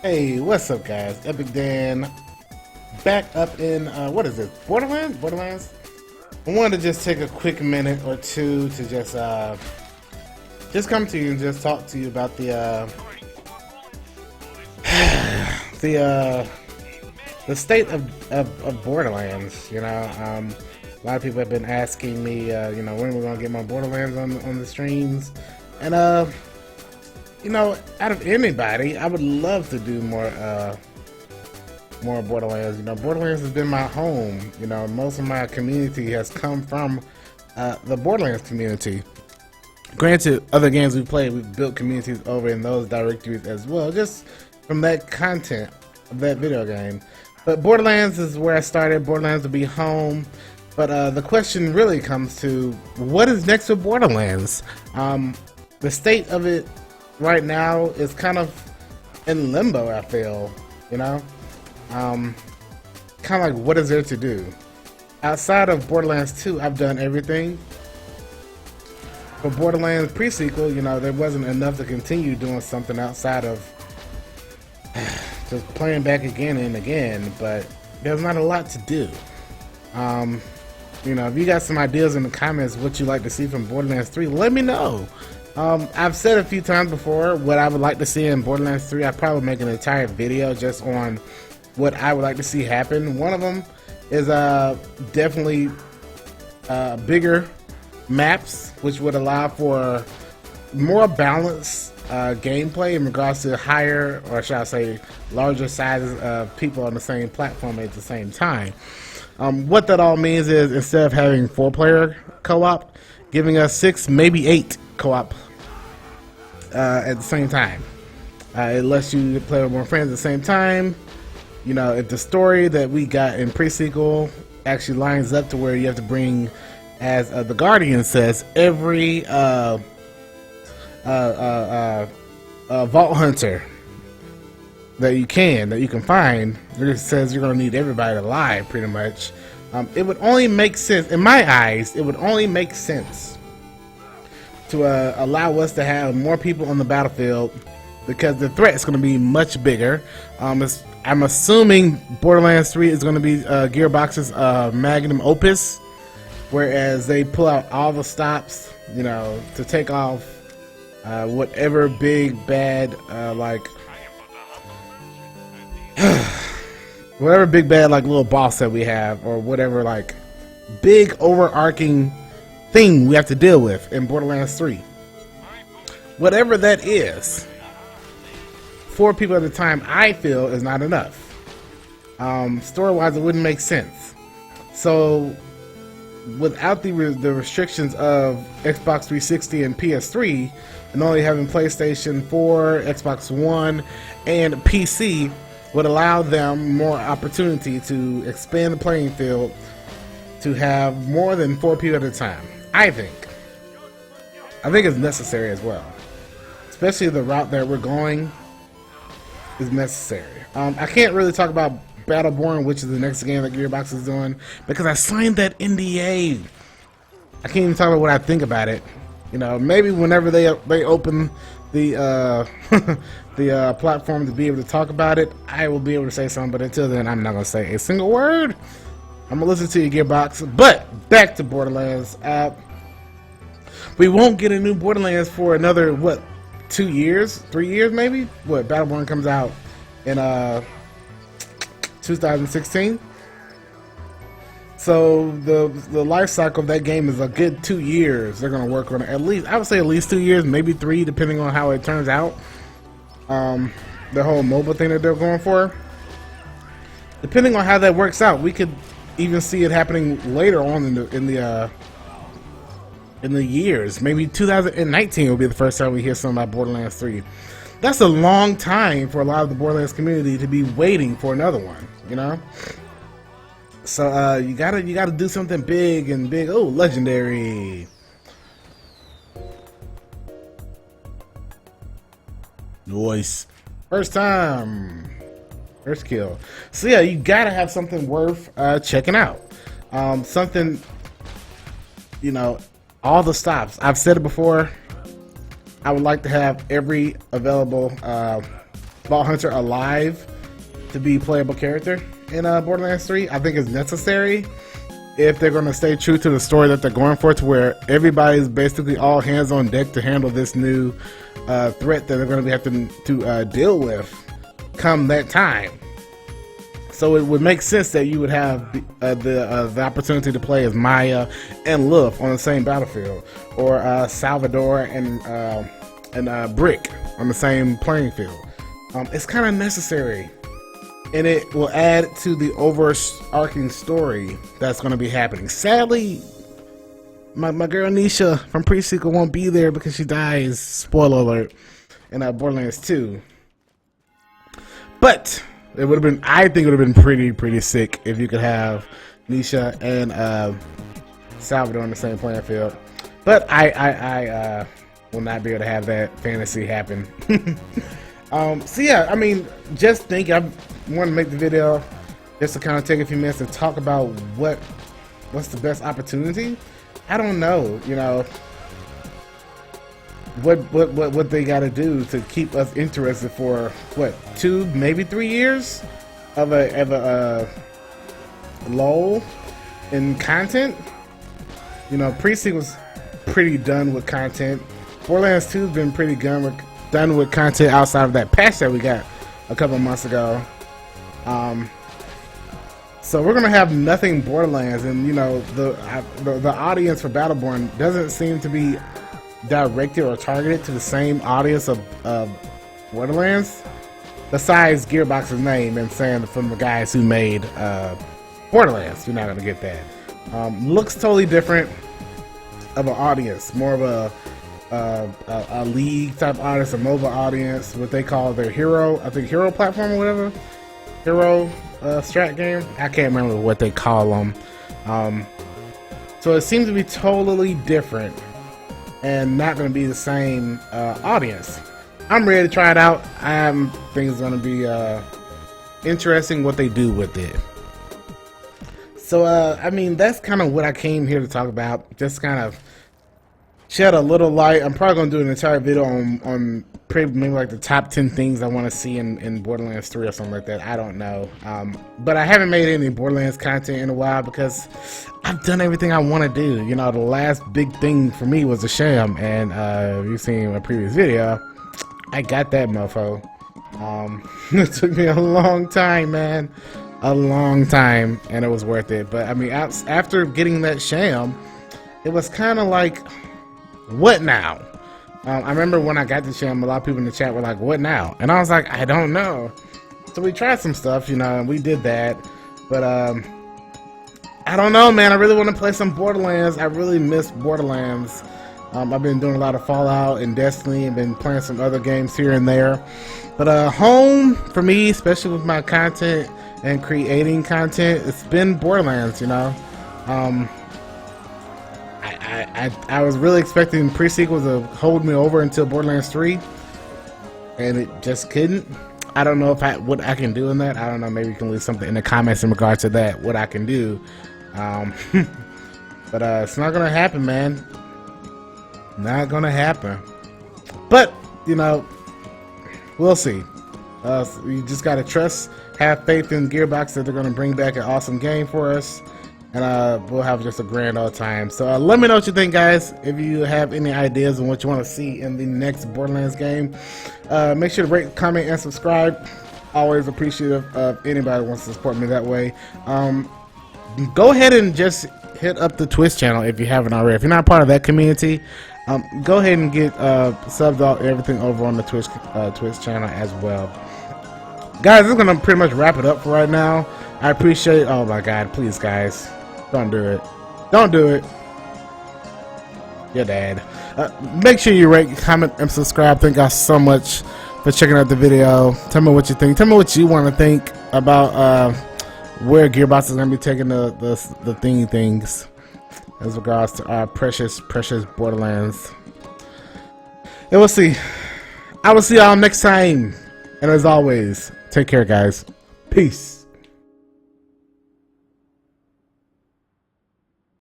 Hey, what's up, guys? Epic Dan back up in what is it? Borderlands? Borderlands? I wanted to just take a quick minute or two to just come to you and just talk to you about the the state of Borderlands. A lot of people have been asking me, when we're gonna get my Borderlands on the streams, and out of anybody, I would love to do more Borderlands. Borderlands has been my home. Most of my community has come from the Borderlands community. Granted, other games we played, we've built communities over in those directories as well, just from that content of that video game. But Borderlands is where I started. Borderlands will be home. But the question really comes to, what is next with Borderlands? The state of it right now is kind of in limbo, I feel, kind of like, what is there to do? Outside of Borderlands 2, I've done everything. For Borderlands pre-sequel, there wasn't enough to continue doing something outside of just playing back again and again, but there's not a lot to do. If you got some ideas in the comments what you'd like to see from Borderlands 3, let me know. I've said a few times before what I would like to see in Borderlands 3. I'd probably make an entire video just on what I would like to see happen. One of them is definitely bigger maps, which would allow for more balanced gameplay in regards to higher, or shall I say, larger sizes of people on the same platform at the same time. What that all means is, instead of having 4-player co-op, giving us 6, maybe 8 co-op at the same time. It lets you play with more friends at the same time. If the story that we got in pre-sequel actually lines up to where you have to bring, as the Guardian says, every vault hunter that you can find. It says you're going to need everybody alive, pretty much. It would only make sense, in my eyes, it would only make sense to allow us to have more people on the battlefield, because the threat is going to be much bigger. I'm assuming Borderlands 3 is going to be Gearbox's magnum opus, whereas they pull out all the stops, to take off whatever big bad whatever big bad little boss that we have, or whatever big overarching thing we have to deal with in Borderlands 3. Whatever that is, 4 people at a time, I feel, is not enough. Story-wise, it wouldn't make sense. So, without the restrictions of Xbox 360 and PS3, and only having PlayStation 4, Xbox One, and PC, would allow them more opportunity to expand the playing field to have more than 4 people at a time. I think it's necessary as well, especially the route that we're going is necessary. I can't really talk about Battleborn, which is the next game that Gearbox is doing, because I signed that NDA. I can't even talk about what I think about it. Maybe whenever they open the the platform to be able to talk about it, I will be able to say something. But until then, I'm not gonna say a single word. I'm gonna listen to you, Gearbox. But back to Borderlands. We won't get a new Borderlands for another 2 years, 3 years maybe. Battleborn comes out in 2016. So the life cycle of that game is a good 2 years. They're gonna work on it. At least, I would say at least 2 years, maybe 3, depending on how it turns out. The whole mobile thing that they're going for. Depending on how that works out, we could even see it happening later on in the years. Maybe 2019 will be the first time we hear something about Borderlands 3. That's a long time for a lot of the Borderlands community to be waiting for another one, So you gotta do something big and big. Oh, legendary. Nice. First time. First kill. So yeah, you gotta have something worth checking out. Something, all the stops. I've said it before. I would like to have every available Vault Hunter alive to be a playable character in Borderlands 3. I think it's necessary if they're going to stay true to the story that they're going for, to where everybody's basically all hands on deck to handle this new threat that they're going to be having to deal with come that time. So it would make sense that you would have the opportunity to play as Maya and Luff on the same battlefield, or Salvador and Brick on the same playing field. It's kind of necessary, and it will add to the overarching story that's going to be happening. Sadly, my girl Nisha from Pre-Sequel won't be there because she dies, spoiler alert, in Borderlands 2. But it would have been, I think it would have been pretty sick if you could have Nisha and Salvador on the same playing field. But I will not be able to have that fantasy happen. So yeah, I mean, just think, I want to make the video just to kind of take a few minutes to talk about what's the best opportunity. I don't know, you know, what they got to do to keep us interested for what, 2 maybe 3 years of a lull in content. You know, Pre-Sequel was pretty done with content. Borderlands 2 has been pretty done with content outside of that patch that we got a couple months ago. So we're gonna have nothing Borderlands, and you know, the audience for Battleborn doesn't seem to be directed or targeted to the same audience of Borderlands, besides Gearbox's name and saying from the guys who made Borderlands. You're not gonna get that. Looks totally different of an audience, more of a league type audience, a mobile audience, what they call their hero, I think hero platform or whatever, hero strat game. I can't remember what they call them. So it seems to be totally different and not going to be the same audience. I'm ready to try it out. I think it's going to be interesting what they do with it. So I mean, that's kind of what I came here to talk about. Just kind of shed a little light. I'm probably going to do an entire video on maybe like the top 10 things I want to see in Borderlands 3 or something like that. I don't know. But I haven't made any Borderlands content in a while because I've done everything I want to do. You know, the last big thing for me was a sham, and you've seen my previous video. I got that mofo. It took me a long time, man. A long time, and it was worth it. But I mean, after getting that sham, it was kind of like, what now? I remember when I got the sham, a lot of people in the chat were like, what now? And I was like, I don't know. So we tried some stuff, you know, and we did that. But I don't know, man. I really want to play some Borderlands. I really miss Borderlands. I've been doing a lot of Fallout and Destiny, and been playing some other games here and there. But home for me, especially with my content and creating content, it's been Borderlands, you know. I was really expecting Pre-Sequel to hold me over until Borderlands 3, and it just couldn't. I don't know what I can do in that. I don't know, maybe you can leave something in the comments in regards to that, what I can do. But it's not gonna happen, man. Not gonna happen. But, you know, we'll see. You just gotta trust, have faith in Gearbox that they're gonna bring back an awesome game for us. And we'll have just a grand old time. So let me know what you think, guys. If you have any ideas on what you want to see in the next Borderlands game, make sure to rate, comment, and subscribe. Always appreciative of anybody who wants to support me that way. Go ahead and just hit up the Twitch channel if you haven't already. If you're not part of that community, go ahead and get subbed out everything over on the Twitch channel as well. Guys, this is gonna pretty much wrap it up for right now. I appreciate. Oh my God, please, guys. Don't do it. Don't do it. Your dad. Make sure you rate, comment, and subscribe. Thank you so much for checking out the video. Tell me what you think. Tell me what you want to think about where Gearbox is going to be taking the thingy things as regards to our precious Borderlands. And we'll see. I will see y'all next time. And as always, take care, guys. Peace.